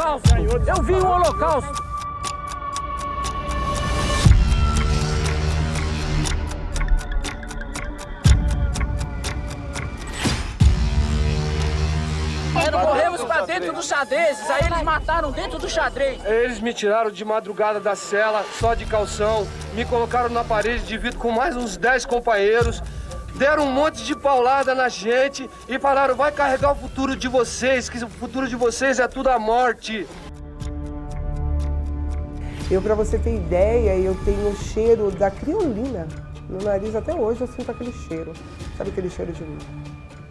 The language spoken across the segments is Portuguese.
holocausto. Eu vi o holocausto. Corremos pra dentro do xadrez, aí eles mataram dentro do xadrez. Eles me tiraram de madrugada da cela, só de calção, me colocaram na parede de vidro com mais uns 10 companheiros, deram um monte de paulada na gente e falaram, vai carregar o futuro de vocês, que o futuro de vocês é tudo a morte. Pra você ter ideia, eu tenho o cheiro da criolina no nariz, até hoje eu sinto aquele cheiro. Sabe aquele cheiro de,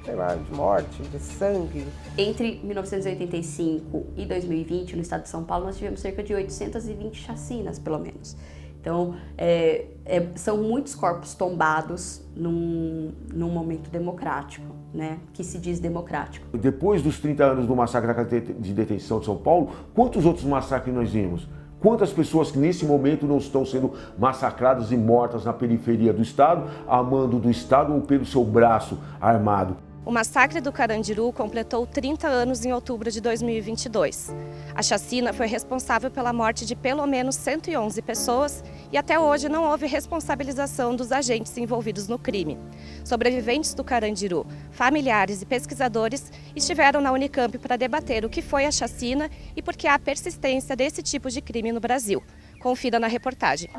sei lá, de morte, de sangue? Entre 1985 e 2020, no estado de São Paulo, nós tivemos cerca de 820 chacinas, pelo menos. Então, são muitos corpos tombados num momento democrático, né, que se diz democrático. Depois dos 30 anos do massacre da casa de detenção de São Paulo, quantos outros massacres nós vimos? Quantas pessoas que nesse momento não estão sendo massacradas e mortas na periferia do Estado, a mando do Estado ou pelo seu braço armado? O massacre do Carandiru completou 30 anos em outubro de 2022. A chacina foi responsável pela morte de pelo menos 111 pessoas e até hoje não houve responsabilização dos agentes envolvidos no crime. Sobreviventes do Carandiru, familiares e pesquisadores estiveram na Unicamp para debater o que foi a chacina e por que há persistência desse tipo de crime no Brasil. Confira na reportagem.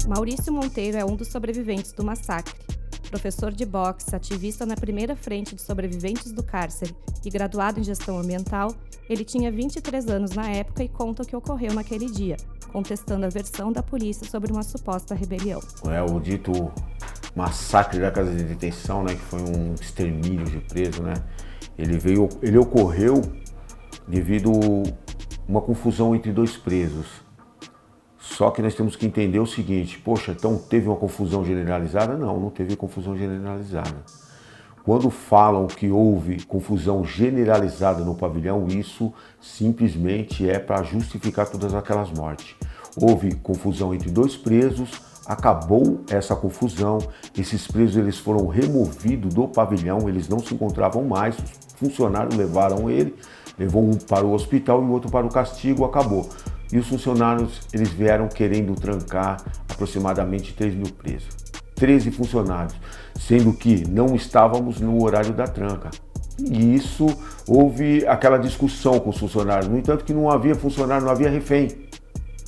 Maurício Monteiro é um dos sobreviventes do massacre. Professor de boxe, ativista na primeira frente de sobreviventes do cárcere e graduado em gestão ambiental, ele tinha 23 anos na época e conta o que ocorreu naquele dia, contestando a versão da polícia sobre uma suposta rebelião. O dito massacre da casa de detenção, né, que foi um extermínio de preso, né, ele ocorreu devido a uma confusão entre dois presos. Só que nós temos que entender o seguinte, poxa, então teve uma confusão generalizada? Não, não teve confusão generalizada. Quando falam que houve confusão generalizada no pavilhão, isso simplesmente é para justificar todas aquelas mortes. Houve confusão entre dois presos, acabou essa confusão, esses presos eles foram removidos do pavilhão, eles não se encontravam mais, os funcionários levaram ele, levou um para o hospital e o outro para o castigo, acabou. E os funcionários, eles vieram querendo trancar aproximadamente 3 mil presos. 13 funcionários, sendo que não estávamos no horário da tranca. E isso, houve aquela discussão com os funcionários. No entanto que não havia funcionário, não havia refém.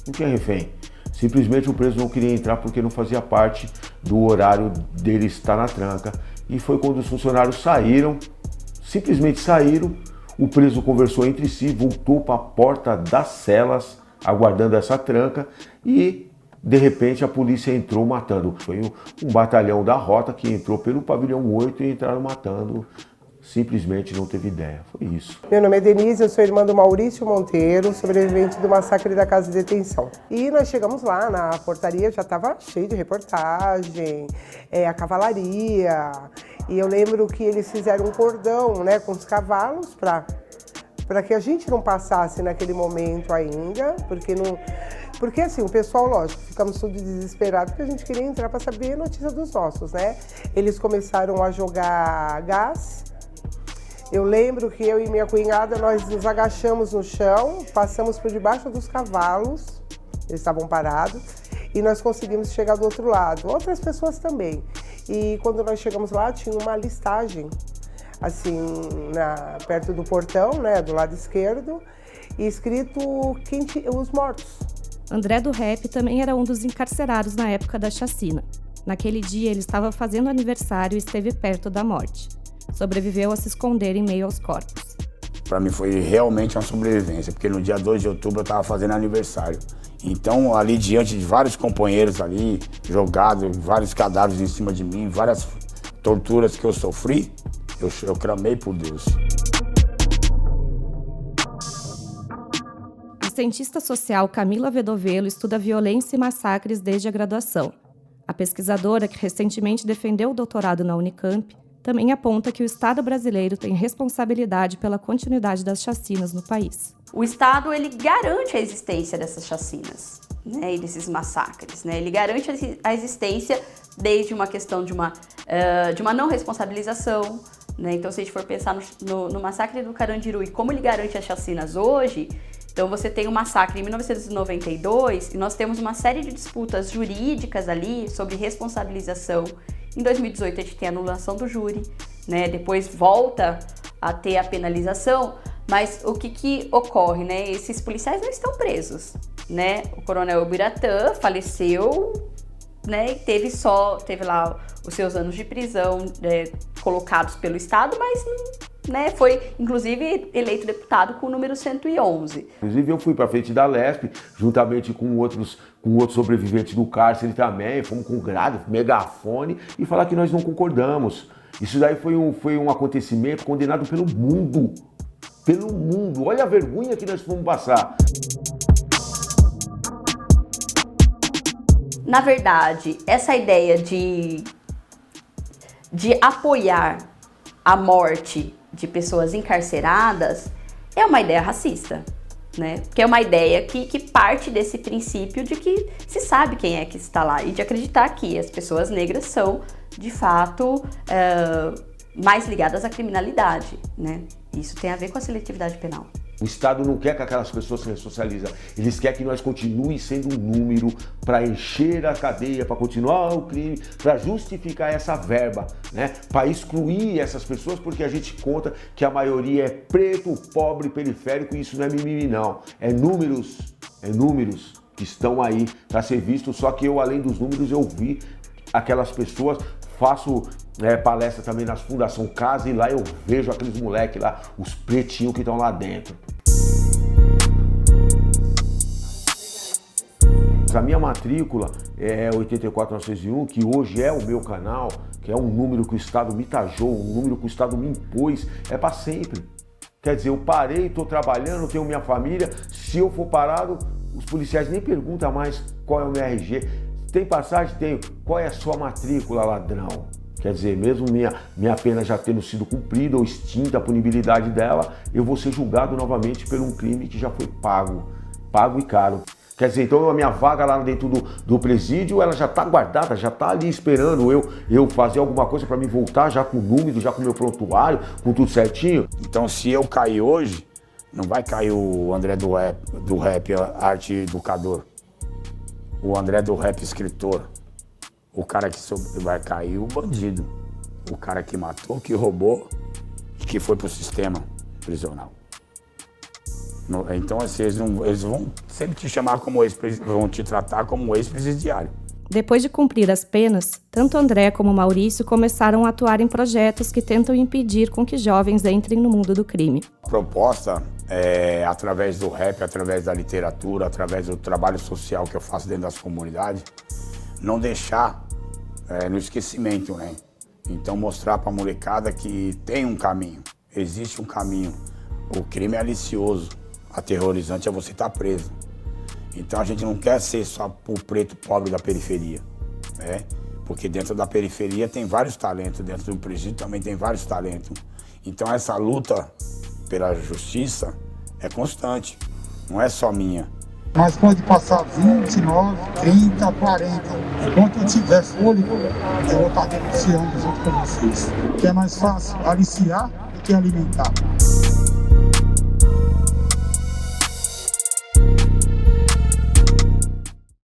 Não tinha refém. Simplesmente o preso não queria entrar porque não fazia parte do horário dele estar na tranca. E foi quando os funcionários saíram, simplesmente saíram, o preso conversou entre si, voltou para a porta das celas, aguardando essa tranca e, de repente, a polícia entrou matando. Foi um batalhão da rota que entrou pelo pavilhão 8 e entraram matando. Simplesmente não teve ideia. Foi isso. Meu nome é Denise, eu sou irmã do Maurício Monteiro, sobrevivente do massacre da casa de detenção. E nós chegamos lá, na portaria já estava cheio de reportagem, a cavalaria. E eu lembro que eles fizeram um cordão, né, com os cavalos para que a gente não passasse naquele momento ainda, porque assim, o pessoal, lógico, ficamos todos desesperados porque a gente queria entrar para saber a notícia dos nossos, né? Eles começaram a jogar gás. Eu lembro que eu e minha cunhada, nós nos agachamos no chão, passamos por debaixo dos cavalos, eles estavam parados, e nós conseguimos chegar do outro lado. Outras pessoas também. E quando nós chegamos lá, tinha uma listagem, assim, perto do portão, né, do lado esquerdo, e escrito os mortos. André do Rap também era um dos encarcerados na época da chacina. Naquele dia, ele estava fazendo aniversário e esteve perto da morte. Sobreviveu a se esconder em meio aos corpos. Para mim foi realmente uma sobrevivência, porque no dia 2 de outubro eu estava fazendo aniversário. Então, ali diante de vários companheiros ali, jogados, vários cadáveres em cima de mim, várias torturas que eu sofri, eu clamei por Deus. A cientista social Camila Vedovelo estuda violência e massacres desde a graduação. A pesquisadora, que recentemente defendeu o doutorado na Unicamp, também aponta que o Estado brasileiro tem responsabilidade pela continuidade das chacinas no país. O Estado, ele garante a existência dessas chacinas, né, e desses massacres, né? Ele garante a existência desde uma questão de uma não responsabilização, né? Então, se a gente for pensar no massacre do Carandiru e como ele garante as chacinas hoje, então você tem um massacre em 1992 e nós temos uma série de disputas jurídicas ali sobre responsabilização. Em 2018 a gente tem a anulação do júri, né? Depois volta a ter a penalização, mas o que ocorre, né? Esses policiais não estão presos, né? O coronel Ubiratã faleceu, né? E teve lá os seus anos de prisão, né, colocados pelo Estado, mas, né, foi inclusive eleito deputado com o número 111. Inclusive eu fui para frente da LESP, juntamente com outros sobreviventes do cárcere também, fomos com grade, megafone, e falar que nós não concordamos. Isso daí foi um acontecimento condenado pelo mundo. Pelo mundo. Olha a vergonha que nós fomos passar. Na verdade, essa ideia de apoiar a morte de pessoas encarceradas é uma ideia racista, né? Porque é uma ideia que parte desse princípio de que se sabe quem é que está lá e de acreditar que as pessoas negras são, de fato, mais ligadas à criminalidade, né? Isso tem a ver com a seletividade penal. O Estado não quer que aquelas pessoas se ressocializem. Eles querem que nós continuemos sendo um número para encher a cadeia, para continuar o crime, para justificar essa verba, né? Para excluir essas pessoas, porque a gente conta que a maioria é preto, pobre, periférico, e isso não é mimimi não. É números que estão aí para ser vistos, só que eu, além dos números, eu vi aquelas pessoas. Faço palestra também nas Fundação Casa e lá eu vejo aqueles moleques lá, os pretinhos que estão lá dentro. A minha matrícula é 84901, que hoje é o meu canal, que é um número que o Estado me tajou, um número que o Estado me impôs, é para sempre. Quer dizer, eu parei, estou trabalhando, tenho minha família, se eu for parado, os policiais nem perguntam mais qual é o meu RG. Tem passagem? Tenho. Qual é a sua matrícula, ladrão? Quer dizer, mesmo minha pena já tendo sido cumprida ou extinta a punibilidade dela, eu vou ser julgado novamente por um crime que já foi pago e caro. Quer dizer, então a minha vaga lá dentro do presídio, ela já está guardada, já está ali esperando eu fazer alguma coisa para me voltar, já com o número, já com o meu prontuário, com tudo certinho. Então, se eu cair hoje, não vai cair o André do rap arte educador. O André do rap escritor, o cara que vai cair, o bandido, o cara que matou, que roubou e que foi pro sistema prisional. Então, assim, eles vão sempre te chamar como vão te tratar como ex-presidiário. Depois de cumprir as penas, tanto André como Maurício começaram a atuar em projetos que tentam impedir com que jovens entrem no mundo do crime. A proposta é, através do rap, através da literatura, através do trabalho social que eu faço dentro das comunidades, não deixar no esquecimento, né? Então mostrar para a molecada que tem um caminho, existe um caminho. O crime é alicioso, aterrorizante é você estar preso. Então a gente não quer ser só o preto pobre da periferia, né? Porque dentro da periferia tem vários talentos, dentro do presídio também tem vários talentos. Então essa luta pela justiça é constante, não é só minha. Mas pode passar 29, 30, 40. Enquanto eu tiver fôlego, eu vou estar denunciando junto com vocês. Que é mais fácil aliciar do que alimentar.